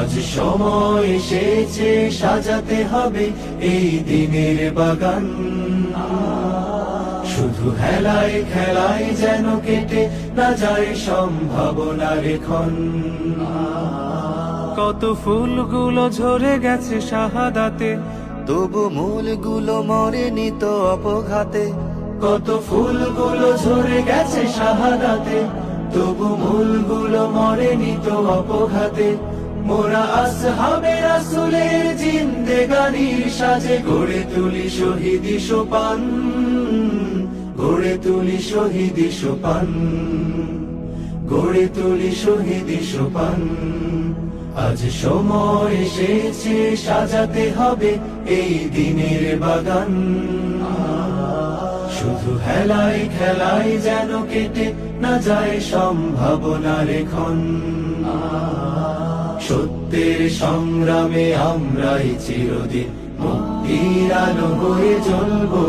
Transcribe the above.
আজ সময় এসেছে সাজাতে হবে এই দিনের বাগান। শুধু হেলায় খেলায় যেন কেটে না যায় সম্ভাবনার ক্ষণ। কত ফুলগুলো ঝরে গেছে শাহাদাতে, তবু মূলগুলো মরেনি তো অপঘাতে। কত ফুলগুলো ঝরে গেছে শাহাদাতে, তবু মূলগুলো মরেনি তো অপঘাতে। মোরা আসহাবে রাসূলের জিন্দেগানির সাজে গড়ে তুলি শহীদি সোপান, গড়ে তুলি শহীদি সোপান, গড়ে তুলি শহীদি সোপান। আজ সময় এসেছে সাজাতে হবে এই দিনের বাগান। শুধু হেলায় খেলায় যেন কেটে না যায় সম্ভাবনার ক্ষণ। সত্যের সংগ্রামে আমরাই চিরদিন মুক্তির আলো হয়ে জ্বলবো।